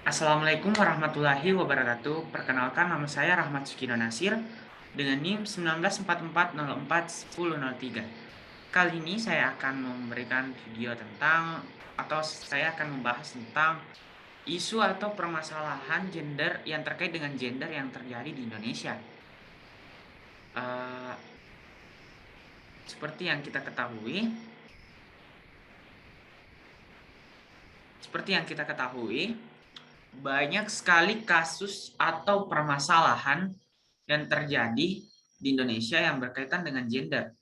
Assalamualaikum warahmatullahi wabarakatuh. Perkenalkan, nama saya Rahmat Sukino Nasir dengan NIM 1944041003. Kali ini saya akan memberikan video tentang atau saya akan membahas tentang isu atau permasalahan gender yang terkait dengan gender yang terjadi di Indonesia. Eh, seperti yang kita ketahui, banyak sekali kasus atau permasalahan yang terjadi di Indonesia yang berkaitan dengan gender.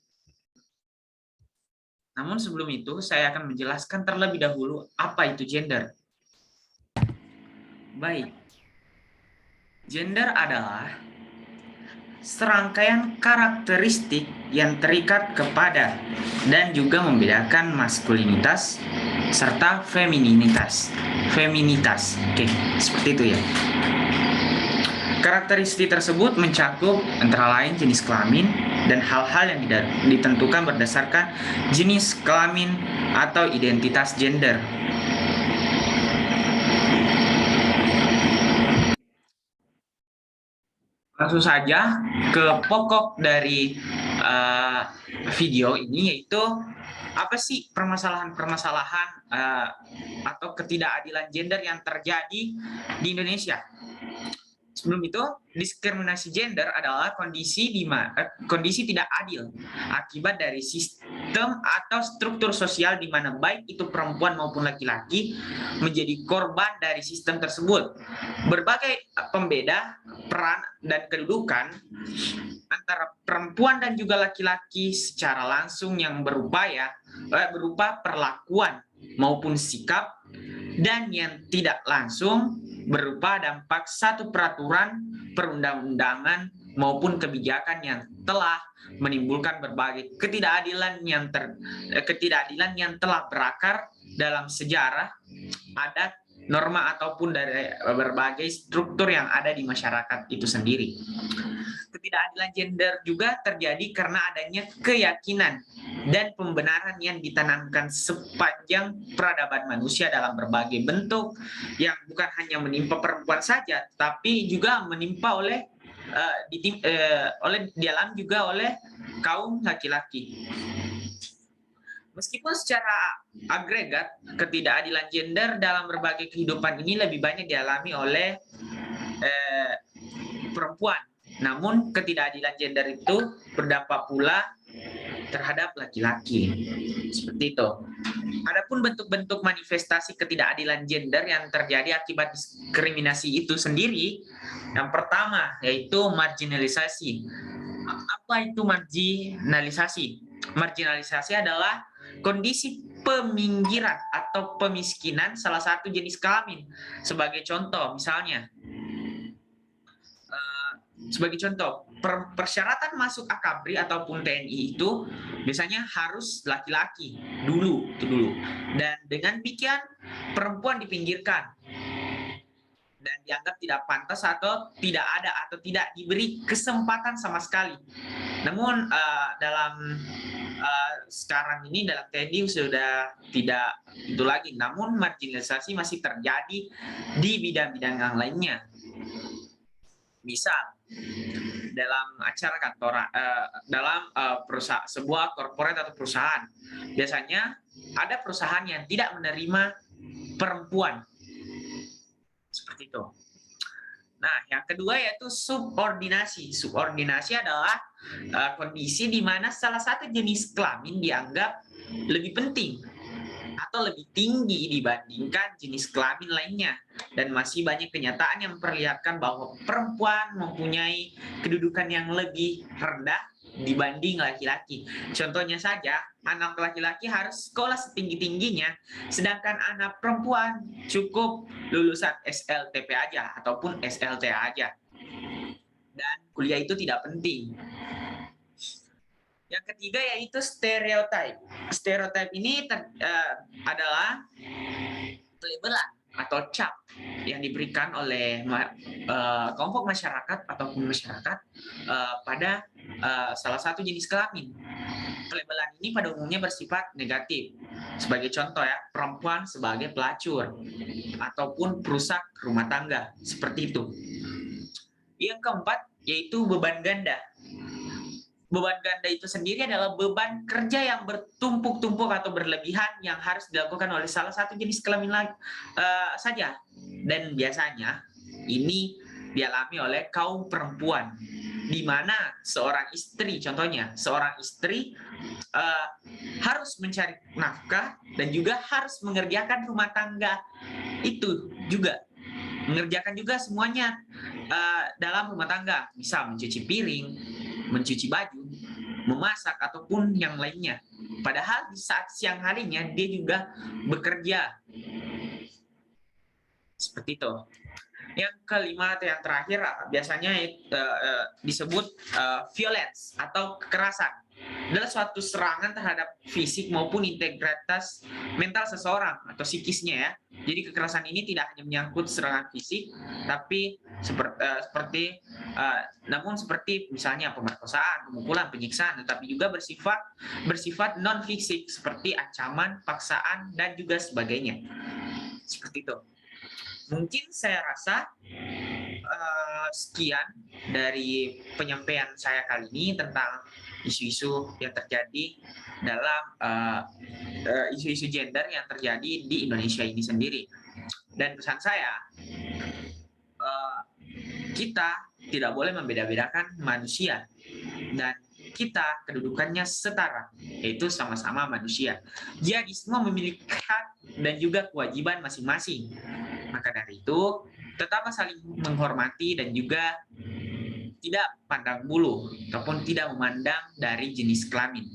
Namun sebelum itu, saya akan menjelaskan terlebih dahulu apa itu gender. Baik, gender adalah serangkaian karakteristik yang terikat kepada dan juga membedakan maskulinitas serta feminitas. Oke, seperti itu ya. Karakteristik tersebut mencakup antara lain jenis kelamin dan hal-hal yang ditentukan berdasarkan jenis kelamin atau identitas gender. Langsung saja ke pokok dari video ini, yaitu apa sih permasalahan-permasalahan atau ketidakadilan gender yang terjadi di Indonesia. Sebelum itu, diskriminasi gender adalah kondisi tidak adil akibat dari sistem atau struktur sosial di mana baik itu perempuan maupun laki-laki menjadi korban dari sistem tersebut. Berbagai pembeda peran dan kedudukan antara perempuan dan juga laki-laki secara langsung yang berupa perlakuan maupun sikap, dan yang tidak langsung berupa dampak satu peraturan perundang-undangan maupun kebijakan yang telah menimbulkan berbagai ketidakadilan yang telah berakar dalam sejarah, adat, norma ataupun dari berbagai struktur yang ada di masyarakat itu sendiri. Ketidakadilan gender juga terjadi karena adanya keyakinan dan pembenaran yang ditanamkan sepanjang peradaban manusia dalam berbagai bentuk, yang bukan hanya menimpa perempuan saja, tapi juga menimpa oleh kaum laki-laki. Meskipun secara agregat ketidakadilan gender dalam berbagai kehidupan ini lebih banyak dialami oleh perempuan, namun ketidakadilan gender itu berdampak pula terhadap laki-laki. Seperti itu. Adapun bentuk-bentuk manifestasi ketidakadilan gender yang terjadi akibat diskriminasi itu sendiri, yang pertama yaitu marginalisasi. Apa itu marginalisasi? Marginalisasi adalah kondisi peminggiran atau pemiskinan salah satu jenis kelamin. Sebagai contoh, persyaratan masuk AKABRI ataupun TNI itu biasanya harus laki-laki dulu, dan dengan demikian perempuan dipinggirkan dan dianggap tidak pantas atau tidak ada atau tidak diberi kesempatan sama sekali. Namun dalam sekarang ini dalam TNI sudah tidak itu lagi, namun marginalisasi masih terjadi di bidang-bidang yang lainnya. Misal dalam acara kantor, sebuah korporat atau perusahaan, biasanya ada perusahaan yang tidak menerima perempuan, seperti itu. Nah, yang kedua yaitu subordinasi. Subordinasi adalah kondisi di mana salah satu jenis kelamin dianggap lebih penting atau lebih tinggi dibandingkan jenis kelamin lainnya, dan masih banyak kenyataan yang memperlihatkan bahwa perempuan mempunyai kedudukan yang lebih rendah dibanding laki-laki. Contohnya saja, anak laki-laki harus sekolah setinggi-tingginya, sedangkan anak perempuan cukup lulusan SLTP aja ataupun SLT aja, dan kuliah itu tidak penting. Yang ketiga yaitu stereotip. Stereotip ini adalah pelabelan atau cap yang diberikan oleh kelompok masyarakat ataupun masyarakat pada salah satu jenis kelamin. Pelabelan ini pada umumnya bersifat negatif. Sebagai contoh ya, perempuan sebagai pelacur ataupun perusak rumah tangga, seperti itu. Yang keempat yaitu beban ganda. Beban ganda itu sendiri adalah beban kerja yang bertumpuk-tumpuk atau berlebihan yang harus dilakukan oleh salah satu jenis kelamin saja. Dan biasanya ini dialami oleh kaum perempuan, di mana seorang istri, contohnya seorang istri harus mencari nafkah dan juga harus mengerjakan rumah tangga itu juga, mengerjakan juga semuanya dalam rumah tangga, misal mencuci piring, mencuci baju, memasak ataupun yang lainnya. Padahal di saat siang harinya dia juga bekerja. Seperti itu. Yang kelima atau yang terakhir biasanya disebut violence atau kekerasan. Adalah suatu serangan terhadap fisik maupun integritas mental seseorang atau psikisnya ya. Jadi kekerasan ini tidak hanya menyangkut serangan fisik, tapi namun seperti misalnya pemerkosaan, pemukulan, penyiksaan, tetapi juga bersifat non fisik seperti ancaman, paksaan dan juga sebagainya. Seperti itu. Mungkin saya rasa sekian dari penyampaian saya kali ini tentang isu-isu yang terjadi dalam isu-isu gender yang terjadi di Indonesia ini sendiri. Dan pesan saya, kita tidak boleh membeda-bedakan manusia, dan kita kedudukannya setara, yaitu sama-sama manusia. Jadi semua memiliki hak dan juga kewajiban masing-masing. Maka dari itu, tetaplah saling menghormati dan juga tidak pandang bulu ataupun tidak memandang dari jenis kelamin.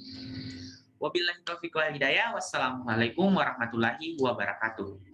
Wabillahi taufiq wal hidayah. Wassalamualaikum warahmatullahi wabarakatuh.